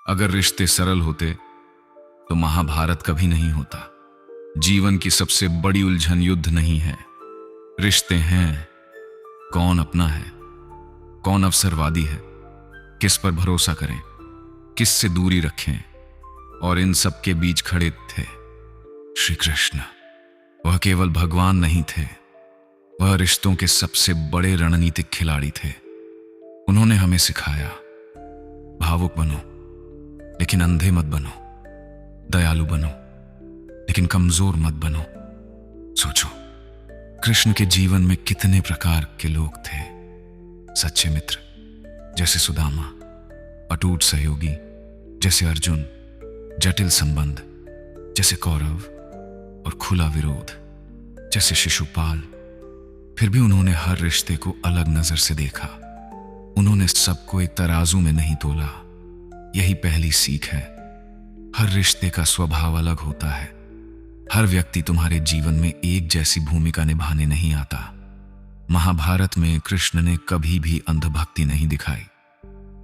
अगर रिश्ते सरल होते तो महाभारत कभी नहीं होता। जीवन की सबसे बड़ी उलझन युद्ध नहीं है, रिश्ते हैं। कौन अपना है, कौन अवसरवादी है, किस पर भरोसा करें, किस से दूरी रखें। और इन सब के बीच खड़े थे श्री कृष्ण। वह केवल भगवान नहीं थे, वह रिश्तों के सबसे बड़े रणनीतिक खिलाड़ी थे। उन्होंने हमें सिखाया, भावुक बनो लेकिन अंधे मत बनो, दयालु बनो लेकिन कमजोर मत बनो। सोचो, कृष्ण के जीवन में कितने प्रकार के लोग थे। सच्चे मित्र जैसे सुदामा, अटूट सहयोगी जैसे अर्जुन, जटिल संबंध जैसे कौरव और खुला विरोध जैसे शिशुपाल। फिर भी उन्होंने हर रिश्ते को अलग नजर से देखा। उन्होंने सबको एक तराजू में नहीं तोला। यही पहली सीख है, हर रिश्ते का स्वभाव अलग होता है। हर व्यक्ति तुम्हारे जीवन में एक जैसी भूमिका निभाने नहीं आता। महाभारत में कृष्ण ने कभी भी अंधभक्ति नहीं दिखाई।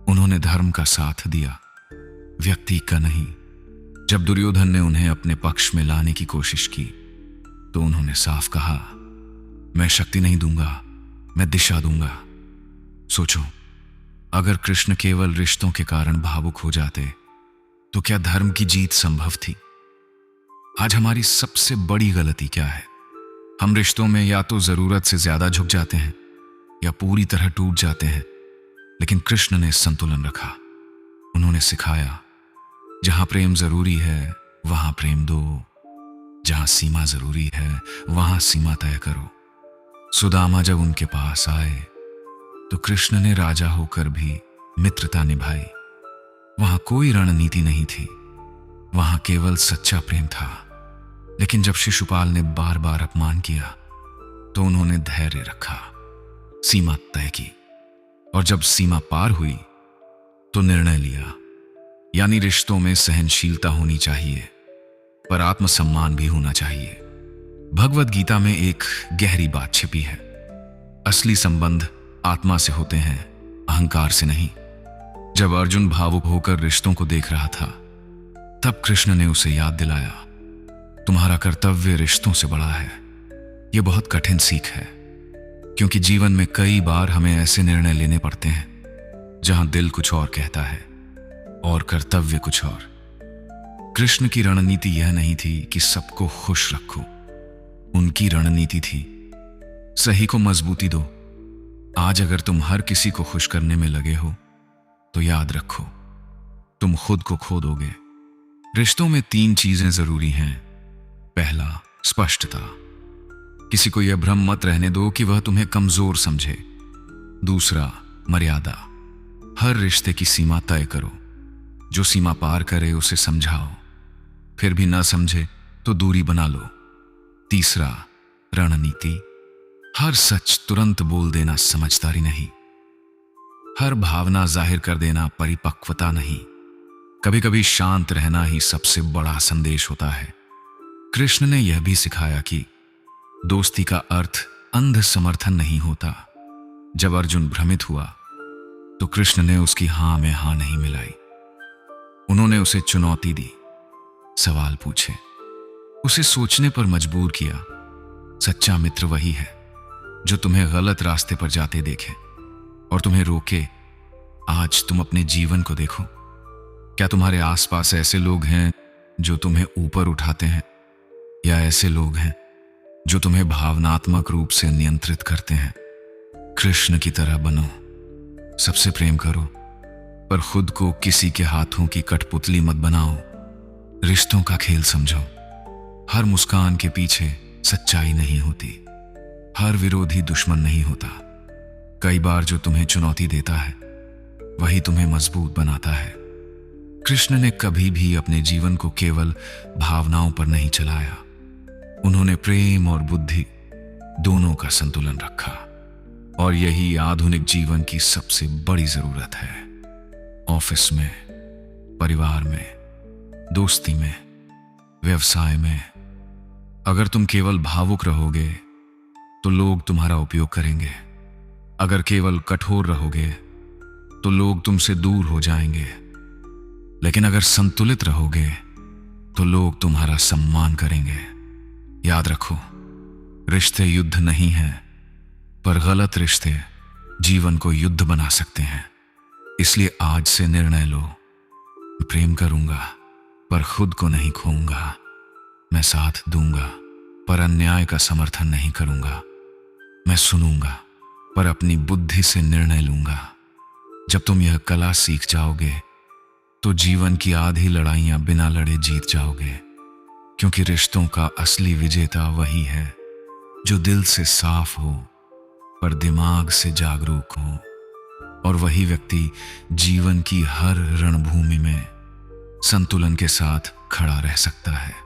उन्होंने धर्म का साथ दिया, व्यक्ति का नहीं। जब दुर्योधन ने उन्हें अपने पक्ष में लाने की कोशिश की तो उन्होंने साफ कहा, मैं शक्ति नहीं दूंगा, मैं दिशा दूंगा। सोचो, अगर कृष्ण केवल रिश्तों के कारण भावुक हो जाते तो क्या धर्म की जीत संभव थी? आज हमारी सबसे बड़ी गलती क्या है? हम रिश्तों में या तो जरूरत से ज्यादा झुक जाते हैं या पूरी तरह टूट जाते हैं। लेकिन कृष्ण ने संतुलन रखा। उन्होंने सिखाया, जहां प्रेम जरूरी है वहां प्रेम दो, जहां सीमा जरूरी है वहां सीमा तय करो। सुदामा जब उनके पास आए तो कृष्ण ने राजा होकर भी मित्रता निभाई। वहां कोई रणनीति नहीं थी, वहां केवल सच्चा प्रेम था। लेकिन जब शिशुपाल ने बार बार अपमान किया तो उन्होंने धैर्य रखा, सीमा तय की। और जब सीमा पार हुई तो निर्णय लिया। यानी रिश्तों में सहनशीलता होनी चाहिए पर आत्मसम्मान भी होना चाहिए। भगवत गीता में एक गहरी बात छिपी है, असली संबंध आत्मा से होते हैं, अहंकार से नहीं। जब अर्जुन भावुक होकर रिश्तों को देख रहा था तब कृष्ण ने उसे याद दिलाया, तुम्हारा कर्तव्य रिश्तों से बड़ा है। यह बहुत कठिन सीख है, क्योंकि जीवन में कई बार हमें ऐसे निर्णय लेने पड़ते हैं जहां दिल कुछ और कहता है और कर्तव्य कुछ और। कृष्ण की रणनीति यह नहीं थी कि सबको खुश रखो, उनकी रणनीति थी, सही को मजबूती दो। आज अगर तुम हर किसी को खुश करने में लगे हो तो याद रखो, तुम खुद को खो दोगे। रिश्तों में 3 चीजें जरूरी हैं। पहला, स्पष्टता। किसी को यह भ्रम मत रहने दो कि वह तुम्हें कमजोर समझे। दूसरा, मर्यादा। हर रिश्ते की सीमा तय करो, जो सीमा पार करे उसे समझाओ, फिर भी ना समझे तो दूरी बना लो। तीसरा, रणनीति। हर सच तुरंत बोल देना समझदारी नहीं, हर भावना जाहिर कर देना परिपक्वता नहीं। कभी कभी शांत रहना ही सबसे बड़ा संदेश होता है। कृष्ण ने यह भी सिखाया कि दोस्ती का अर्थ अंध समर्थन नहीं होता। जब अर्जुन भ्रमित हुआ तो कृष्ण ने उसकी हां में हां नहीं मिलाई। उन्होंने उसे चुनौती दी, सवाल पूछे, उसे सोचने पर मजबूर किया। सच्चा मित्र वही है जो तुम्हें गलत रास्ते पर जाते देखे और तुम्हें रोके। आज तुम अपने जीवन को देखो, क्या तुम्हारे आसपास ऐसे लोग हैं जो तुम्हें ऊपर उठाते हैं, या ऐसे लोग हैं जो तुम्हें भावनात्मक रूप से नियंत्रित करते हैं? कृष्ण की तरह बनो, सबसे प्रेम करो, पर खुद को किसी के हाथों की कठपुतली मत बनाओ। रिश्तों का खेल समझो, हर मुस्कान के पीछे सच्चाई नहीं होती, हर विरोधी दुश्मन नहीं होता। कई बार जो तुम्हें चुनौती देता है वही तुम्हें मजबूत बनाता है। कृष्ण ने कभी भी अपने जीवन को केवल भावनाओं पर नहीं चलाया। उन्होंने प्रेम और बुद्धि दोनों का संतुलन रखा, और यही आधुनिक जीवन की सबसे बड़ी जरूरत है। ऑफिस में, परिवार में, दोस्ती में, व्यवसाय में, अगर तुम केवल भावुक रहोगे तो लोग तुम्हारा उपयोग करेंगे। अगर केवल कठोर रहोगे तो लोग तुमसे दूर हो जाएंगे। लेकिन अगर संतुलित रहोगे तो लोग तुम्हारा सम्मान करेंगे। याद रखो, रिश्ते युद्ध नहीं हैं, पर गलत रिश्ते जीवन को युद्ध बना सकते हैं। इसलिए आज से निर्णय लो, प्रेम करूंगा पर खुद को नहीं खोऊंगा। मैं साथ दूंगा पर अन्याय का समर्थन नहीं करूंगा। मैं सुनूंगा पर अपनी बुद्धि से निर्णय लूंगा। जब तुम यह कला सीख जाओगे तो जीवन की आधी लड़ाइयां बिना लड़े जीत जाओगे, क्योंकि रिश्तों का असली विजेता वही है जो दिल से साफ हो पर दिमाग से जागरूक हो। और वही व्यक्ति जीवन की हर रणभूमि में संतुलन के साथ खड़ा रह सकता है।